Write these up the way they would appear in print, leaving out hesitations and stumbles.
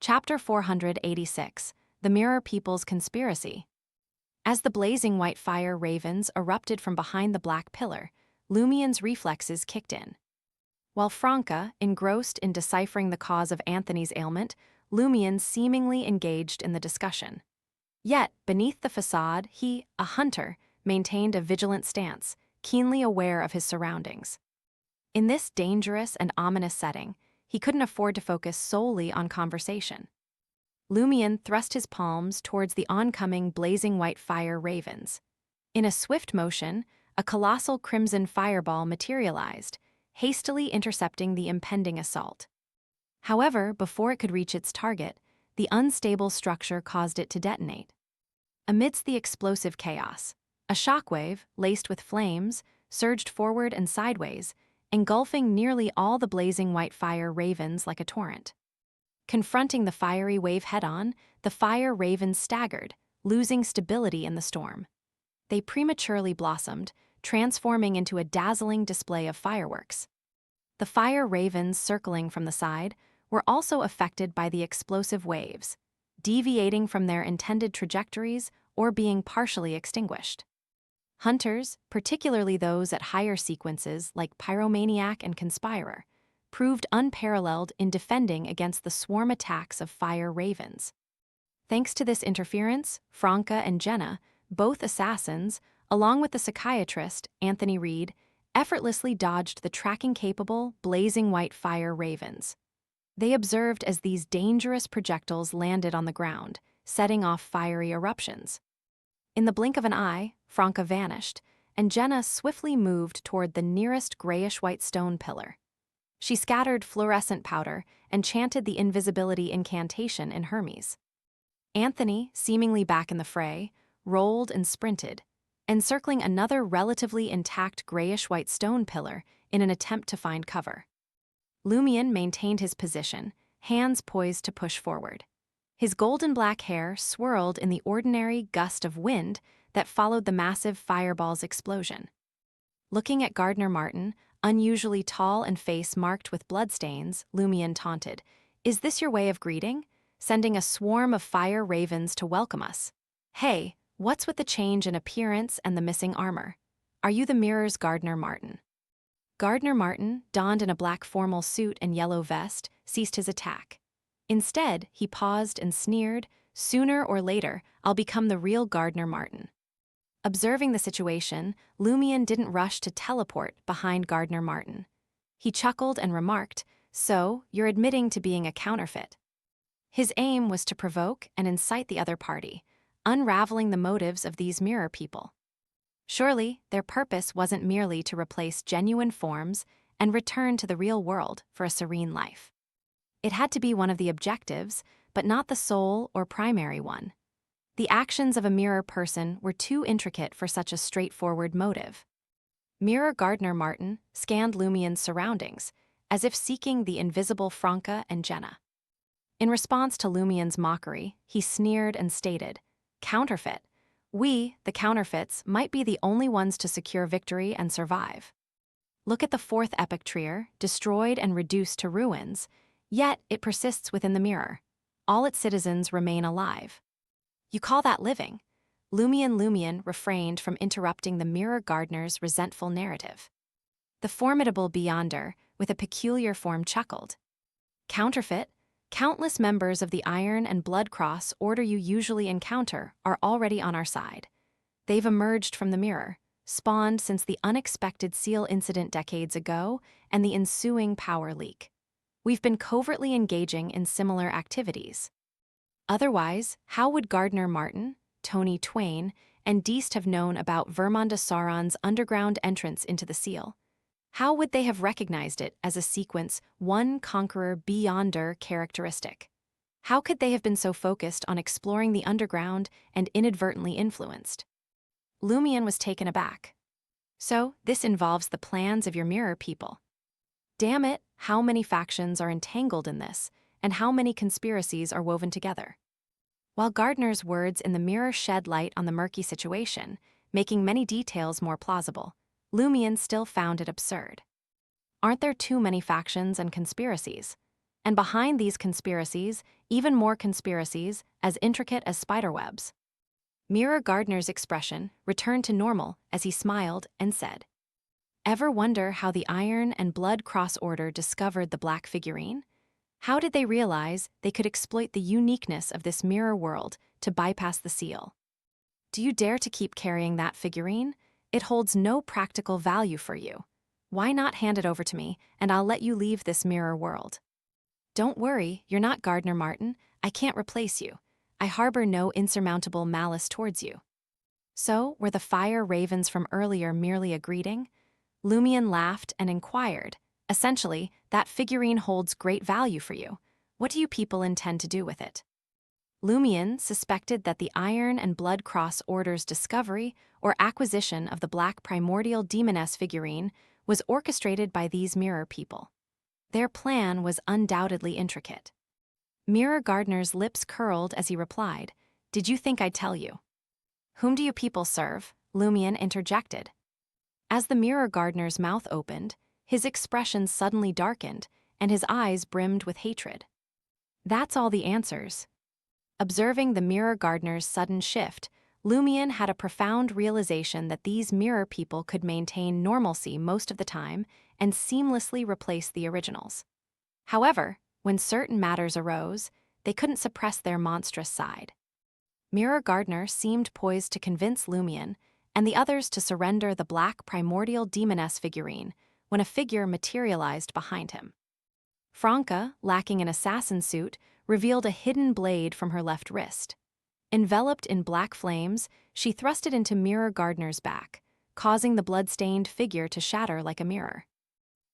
Chapter 486, The Mirror People's Conspiracy. As the blazing white fire ravens erupted from behind the black pillar, Lumien's reflexes kicked in. While Franca, engrossed in deciphering the cause of Anthony's ailment, Lumien seemingly engaged in the discussion. Yet, beneath the facade, he, a hunter, maintained a vigilant stance, keenly aware of his surroundings. In this dangerous and ominous setting, he couldn't afford to focus solely on conversation. Lumien thrust his palms towards the oncoming blazing white fire ravens. In a swift motion, a colossal crimson fireball materialized, hastily intercepting the impending assault. However, before it could reach its target, the unstable structure caused it to detonate. Amidst the explosive chaos, a shockwave, laced with flames, surged forward and sideways, engulfing nearly all the blazing white fire ravens like a torrent. Confronting the fiery wave head-on, the fire ravens staggered, losing stability in the storm. They prematurely blossomed, transforming into a dazzling display of fireworks. The fire ravens circling from the side were also affected by the explosive waves, deviating from their intended trajectories or being partially extinguished. Hunters, particularly those at higher sequences like Pyromaniac and Conspirer, proved unparalleled in defending against the swarm attacks of fire ravens. Thanks to this interference, Franca and Jenna, both assassins, along with the psychiatrist, Anthony Reed, effortlessly dodged the tracking-capable, blazing white fire ravens. They observed as these dangerous projectiles landed on the ground, setting off fiery eruptions. In the blink of an eye, Franca vanished, and Jenna swiftly moved toward the nearest grayish-white stone pillar. She scattered fluorescent powder and chanted the invisibility incantation in Hermes. Anthony, seemingly back in the fray, rolled and sprinted, encircling another relatively intact grayish-white stone pillar in an attempt to find cover. Lumien maintained his position, hands poised to push forward. His golden-black hair swirled in the ordinary gust of wind that followed the massive fireball's explosion. Looking at Gardner Martin, unusually tall and face marked with bloodstains, Lumien taunted, "Is this your way of greeting? Sending a swarm of fire ravens to welcome us? Hey, what's with the change in appearance and the missing armor? Are you the Mirror's Gardner Martin?" Gardner Martin, donned in a black formal suit and yellow vest, ceased his attack. Instead, he paused and sneered, "Sooner or later, I'll become the real Gardner Martin." Observing the situation, Lumien didn't rush to teleport behind Gardner Martin. He chuckled and remarked, "So, you're admitting to being a counterfeit." His aim was to provoke and incite the other party, unraveling the motives of these mirror people. Surely, their purpose wasn't merely to replace genuine forms and return to the real world for a serene life. It had to be one of the objectives, but not the sole or primary one. The actions of a mirror person were too intricate for such a straightforward motive. Mirror Gardner Martin scanned Lumien's surroundings, as if seeking the invisible Franca and Jenna. In response to Lumien's mockery, he sneered and stated, "Counterfeit. We, the counterfeits, might be the only ones to secure victory and survive. Look at the fourth epic Trier, destroyed and reduced to ruins, yet it persists within the mirror. All its citizens remain alive. You call that living?" Lumien refrained from interrupting the Mirror Gardener's resentful narrative. The formidable Beyonder, with a peculiar form, chuckled. "Counterfeit? Countless members of the Iron and Blood Cross Order you usually encounter are already on our side. They've emerged from the mirror, spawned since the unexpected seal incident decades ago and the ensuing power leak. We've been covertly engaging in similar activities. Otherwise, how would Gardner Martin, Tony Twain, and Deist have known about Vermonda Sauron's underground entrance into the seal? How would they have recognized it as a sequence one conqueror Beyonder characteristic? How could they have been so focused on exploring the underground and inadvertently influenced?" Lumien was taken aback. "So, this involves the plans of your mirror people. Damn it, how many factions are entangled in this, and how many conspiracies are woven together?" While Gardner's words in the mirror shed light on the murky situation, making many details more plausible, Lumien still found it absurd. Aren't there too many factions and conspiracies? And behind these conspiracies, even more conspiracies, as intricate as spiderwebs. Mirror Gardner's expression returned to normal as he smiled and said, "Ever wonder how the Iron and Blood Cross Order discovered the black figurine? How did they realize they could exploit the uniqueness of this mirror world to bypass the seal? Do you dare to keep carrying that figurine? It holds no practical value for you. Why not hand it over to me, and I'll let you leave this mirror world? Don't worry, you're not Gardner Martin. I can't replace you. I harbor no insurmountable malice towards you." So, were the fire ravens from earlier merely a greeting? Lumion laughed and inquired, "Essentially, that figurine holds great value for you. What do you people intend to do with it?" Lumion suspected that the Iron and Blood Cross Order's discovery or acquisition of the black primordial demoness figurine was orchestrated by these mirror people. Their plan was undoubtedly intricate. Mirror Gardner's lips curled as he replied, "Did you think I'd tell you?" "Whom do you people serve?" Lumion interjected. As the Mirror Gardener's mouth opened, his expression suddenly darkened, and his eyes brimmed with hatred. "That's all the answers." Observing the Mirror Gardener's sudden shift, Lumion had a profound realization that these mirror people could maintain normalcy most of the time and seamlessly replace the originals. However, when certain matters arose, they couldn't suppress their monstrous side. Mirror Gardner seemed poised to convince Lumion and the others to surrender the black primordial demoness figurine when a figure materialized behind him. Franca, lacking an assassin suit, revealed a hidden blade from her left wrist. Enveloped in black flames, she thrust it into Mirror Gardner's back, causing the blood-stained figure to shatter like a mirror.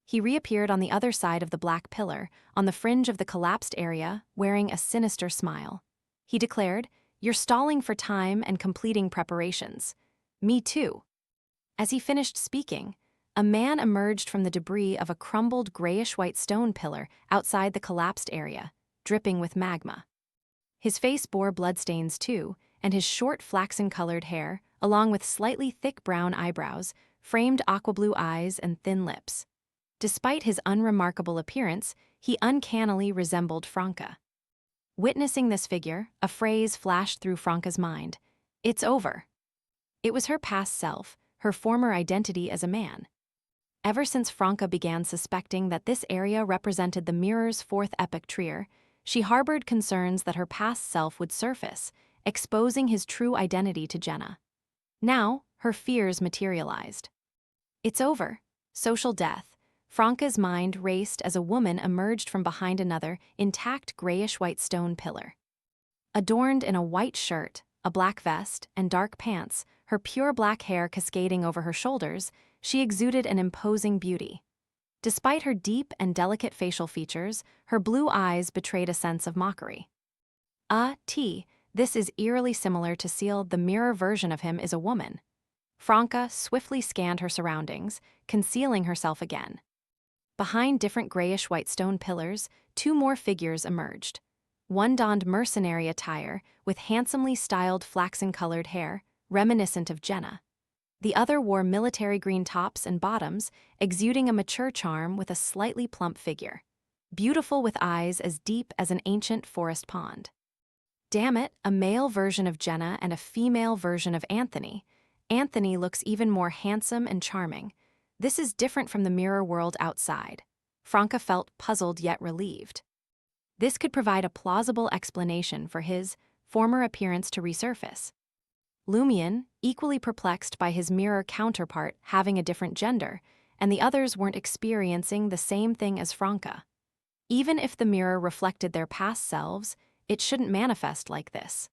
He reappeared on the other side of the black pillar, on the fringe of the collapsed area, wearing a sinister smile. He declared, "You're stalling for time and completing preparations. Me too." As he finished speaking, a man emerged from the debris of a crumbled grayish-white stone pillar outside the collapsed area, dripping with magma. His face bore bloodstains too, and his short flaxen-colored hair, along with slightly thick brown eyebrows, framed aqua-blue eyes and thin lips. Despite his unremarkable appearance, he uncannily resembled Franca. Witnessing this figure, a phrase flashed through Franca's mind. "It's over." It was her past self, her former identity as a man. Ever since Franca began suspecting that this area represented the mirror's fourth epoch Trier, she harbored concerns that her past self would surface, exposing his true identity to Jenna. Now, her fears materialized. It's over. Social death. Franca's mind raced as a woman emerged from behind another intact grayish-white stone pillar. Adorned in a white shirt, a black vest, and dark pants, her pure black hair cascading over her shoulders, she exuded an imposing beauty. Despite her deep and delicate facial features, her blue eyes betrayed a sense of mockery. This is eerily similar to Seal. The mirror version of him is a woman. Franca swiftly scanned her surroundings, concealing herself again. Behind different grayish-white stone pillars, two more figures emerged. One donned mercenary attire with handsomely styled flaxen-colored hair, reminiscent of Jenna. The other wore military green tops and bottoms, exuding a mature charm with a slightly plump figure. Beautiful with eyes as deep as an ancient forest pond. Damn it, a male version of Jenna and a female version of Anthony. Anthony looks even more handsome and charming. This is different from the mirror world outside. Franca felt puzzled yet relieved. This could provide a plausible explanation for his former appearance to resurface. Lumion, equally perplexed by his mirror counterpart having a different gender, and the others weren't experiencing the same thing as Franca. Even if the mirror reflected their past selves, it shouldn't manifest like this.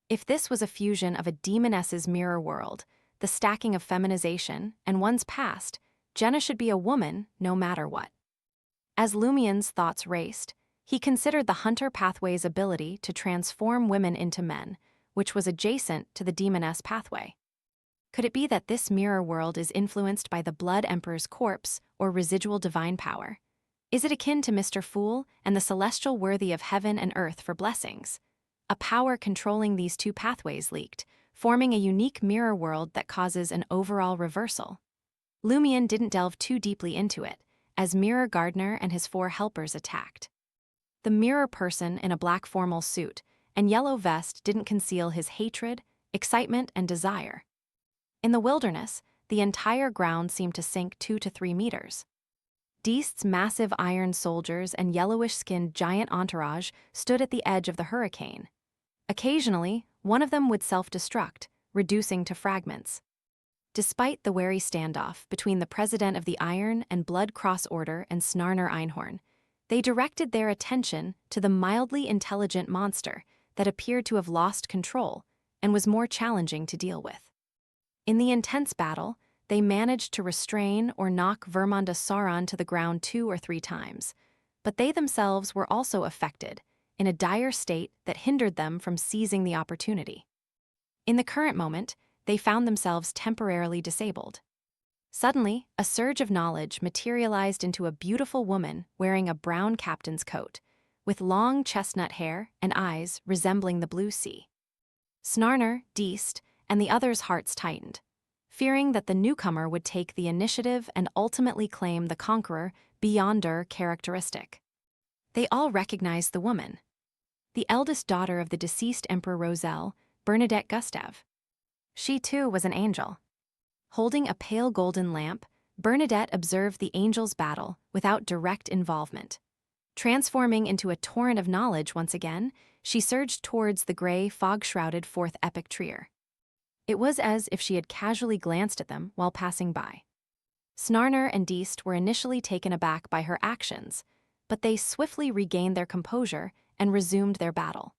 If this was a fusion of a demoness's mirror world, the stacking of feminization, and one's past, Jenna should be a woman no matter what. As Lumion's thoughts raced, he considered the Hunter pathway's ability to transform women into men, which was adjacent to the demoness pathway. Could it be that this mirror world is influenced by the Blood Emperor's corpse or residual divine power? Is it akin to Mr. Fool and the celestial worthy of heaven and earth for blessings? A power controlling these two pathways leaked, forming a unique mirror world that causes an overall reversal. Lumion didn't delve too deeply into it, as Mirror Gardner and his 4 helpers attacked. The mirror person in a black formal suit and yellow vest didn't conceal his hatred, excitement, and desire. In the wilderness, the entire ground seemed to sink 2 to 3 meters. Deast's massive iron soldiers and yellowish-skinned giant entourage stood at the edge of the hurricane. Occasionally, one of them would self-destruct, reducing to fragments. Despite the wary standoff between the President of the Iron and Blood Cross Order and Snarner Einhorn, they directed their attention to the mildly intelligent monster that appeared to have lost control and was more challenging to deal with. In the intense battle, they managed to restrain or knock Vermanda Sauron to the ground 2 or 3 times, but they themselves were also affected, in a dire state that hindered them from seizing the opportunity. In the current moment, they found themselves temporarily disabled. Suddenly, a surge of knowledge materialized into a beautiful woman wearing a brown captain's coat, with long chestnut hair and eyes resembling the blue sea. Snarner, Deast, and the others' hearts tightened, fearing that the newcomer would take the initiative and ultimately claim the conqueror beyonder characteristic. They all recognized the woman, the eldest daughter of the deceased Emperor Roselle, Bernadette Gustave. She too was an angel. Holding a pale golden lamp, Bernadette observed the angels' battle without direct involvement. Transforming into a torrent of knowledge once again, she surged towards the gray, fog-shrouded fourth epic trier. It was as if she had casually glanced at them while passing by. Snarner and Deast were initially taken aback by her actions, but they swiftly regained their composure and resumed their battle.